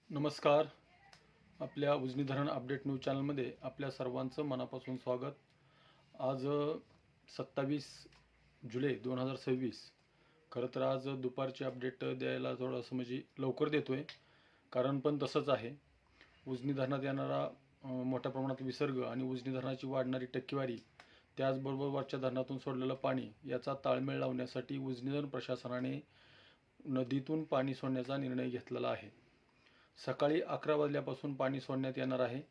नमस्कार. आपल्या उजनी धरण अपडेट न्यूज चॅनलमध्ये आपल्या सर्वांचं मनापासून स्वागत. आज 27 जुलै 2026. खरं तर आज दुपारचे अपडेट द्यायला थोडंसं म्हणजे लवकर देतोय, कारण पण तसंच आहे. उजनी धरणात येणारा मोठ्या प्रमाणात विसर्ग आणि उजनी धरणाची वाढणारी टक्केवारी, त्याचबरोबर वरच्या धरणातून सोडलेलं पाणी याचा ताळमेळ लावण्यासाठी उजनी धरण प्रशासनाने नदीतून पाणी सोडण्याचा निर्णय घेतलेला आहे. सकाळी 11 वाजल्यापासून पाणी सोडण्यात येणार आहे.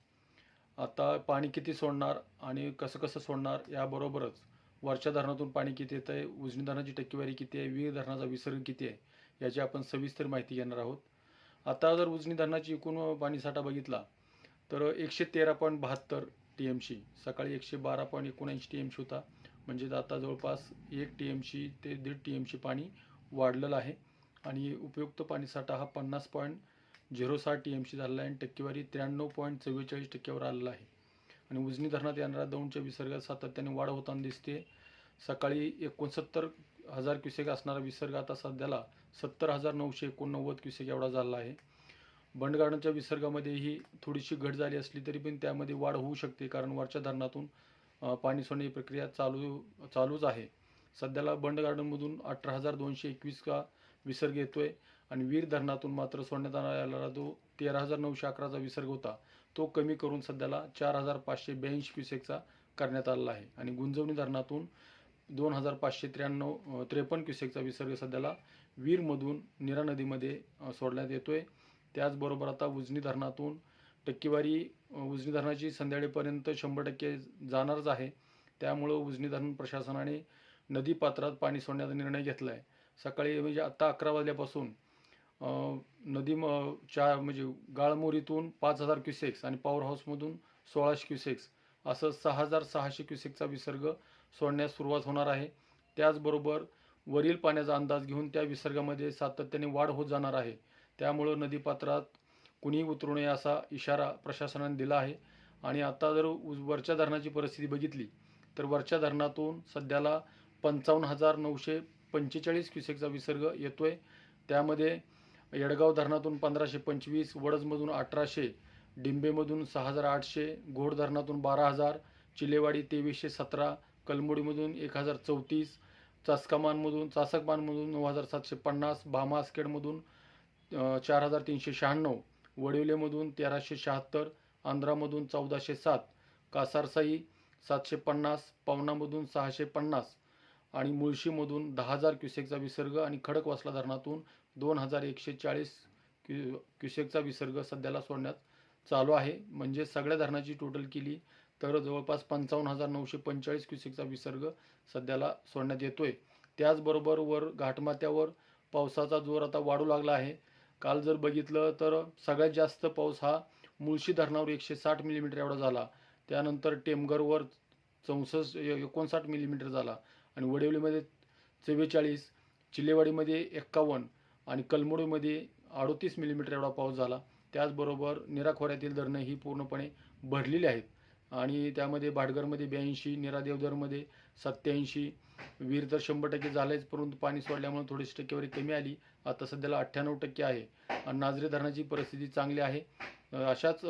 आता पाणी किती सोडणार आणि कसं कसं सोडणार याबरोबरच वरच्या धरणातून पाणी किती येतं आहे, उजनी धरणाची टक्केवारी किती आहे, वीर धरणाचा विसर्ग किती आहे याची आपण सविस्तर माहिती घेणार आहोत. आता जर उजनी धरणाची एकूण पाणीसाठा बघितला तर 113.72 TMC, सकाळी 112.79 TMC होता. म्हणजे आता जवळपास 1 TMC ते 1.5 TMC पाणी वाढलेलं आहे आणि उपयुक्त पाणीसाठा हा 50.07 TMC झालेला आहे आणि टक्केवारी 93.44% आलेला आहे. आणि उजनी धरणात येणाऱ्या दौंडच्या विसर्गात सातत्याने वाढ होताना दिसते. सकाळी 69,000 क्युसेक असणारा विसर्ग आता सध्याला 70,989 क्युसेक एवढा झाला आहे. बंड गार्डनच्या विसर्गामध्येही थोडीशी घट झाली असली तरी पण त्यामध्ये वाढ होऊ शकते, कारण वरच्या धरणातून पाणी सोडण्याची प्रक्रिया चालूच आहे. सध्याला बंड गार्डनमधून 18,221 का विसर्ग येतोय आणि वीर धरणातून मात्र सोडण्यात आलेला जो 13,911चा विसर्ग होता तो कमी करून सध्याला 4,582 क्युसेकचा करण्यात आलेला आहे. आणि गुंजवणी धरणातून 2,553 क्युसेकचा विसर्ग सध्याला वीरमधून नीरा नदीमध्ये सोडण्यात येतोय. त्याचबरोबर आता उजनी धरणातून टक्केवारी उजनी धरणाची संध्याकाळपर्यंत 100% जाणारच आहे. त्यामुळं उजनी धरण प्रशासनाने नदीपात्रात पाणी सोडण्याचा निर्णय घेतला आहे. सकाळी म्हणजे आता 11 वाजल्यापासून नदी म्हणजे गाळमुरीतून 5,000 क्युसेक्स आणि पॉवर हाऊसमधून 1,600 क्युसेक्स असं 6,600 क्युसेकचा विसर्ग सोडण्यास सुरुवात होणार आहे. त्याचबरोबर वरील पाण्याचा अंदाज घेऊन त्या विसर्गामध्ये सातत्याने वाढ होत जाणार आहे. त्यामुळं नदीपात्रात कुणीही उतरू नये असा इशारा प्रशासनाने दिला आहे. आणि आता जर वरच्या धरणाची परिस्थिती बघितली तर वरच्या धरणातून सध्याला 55,945 क्युसेकचा विसर्ग येतोय. त्यामध्ये येडगाव धरणातून 1,525, वडजमधून 1,800, डिंबेमधून 6,800, घोड धरणातून 12,000, चिलेवाडी 2,317, कलमुडीमधून 1,034, चासकमानमधून 9,750, भामासखेडमधून 4,396, वडिवलेमधून 1,376, आंध्रामधून 1,407, कासारसाई 750, पवनामधून 650 आणि मुळशीमधून 10,000 क्युसेकचा विसर्ग आणि खडकवासला धरणातून 2,140 क्युसेकचा विसर्ग सध्याला सोडण्यात चालू आहे. म्हणजे सगळ्या धरणाची टोटल केली तर जवळपास 55,945 क्युसेकचा विसर्ग सध्याला सोडण्यात येतोय. त्याचबरोबर वर घाटमाथ्यावर पावसाचा जोर आता वाढू लागला आहे. काल जर बघितलं तर सगळ्यात जास्त पाऊस हा मुळशी धरणावर 160 मिलीमीटर एवढा झाला. त्यानंतर टेमघरवर 59 मिलीमीटर झाला आणि वडिवलीमध्ये 44, चिलेवाडीमध्ये 51 आणि कलमुडीमध्ये 38 मिलीमीटर एवढा पाऊस झाला. त्याचबरोबर नीरा खोऱ्यातील धरणं ही पूर्णपणे भरलेली आहेत आणि त्यामध्ये भाटघरमध्ये 82, नीरा देवधरमध्ये 87, वीर तर 100% झालंच, परंतु पाणी सोडल्यामुळे थोडीशी टक्केवारी कमी आली. आता सध्याला 98% आहे आणि नाझरे धरणाची परिस्थिती चांगली आहे. अशाच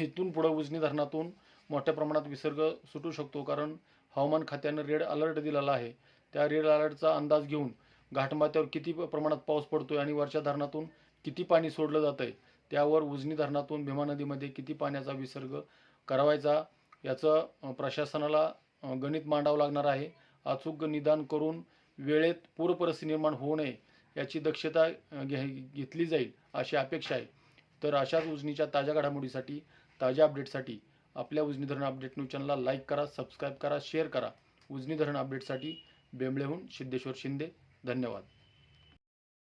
इथून पुढं उजनी धरणातून मोठ्या प्रमाणात विसर्ग सुटू शकतो, कारण हवामान खात्यानं रेड अलर्ट दिलेला आहे. त्या रेड अलर्टचा अंदाज घेऊन घाटमाथ्यावर किती प्रमाणात पाऊस पडतोय आणि वरच्या धरणातून किती पाणी सोडलं जात आहे त्यावर उजनी धरणातून भीमा नदीमध्ये किती पाण्याचा विसर्ग करावायचा याचं प्रशासनाला गणित मांडावं लागणार आहे. अचूक निदान करून वेळेत पूरपरिस्थिती निर्माण होऊ नये याची दक्षता घेतली जाईल अशी अपेक्षा आहे. तर अशाच उजनीच्या ताज्या घडामोडीसाठी, ताज्या अपडेटसाठी आपल्या उजनी धरण अपडेट न्यूज चॅनलला लाईक करा, सबस्क्राईब करा, शेअर करा. उजनी धरण अपडेटसाठी बेंबळेहून सिद्धेश्वर शिंदे. धन्यवाद.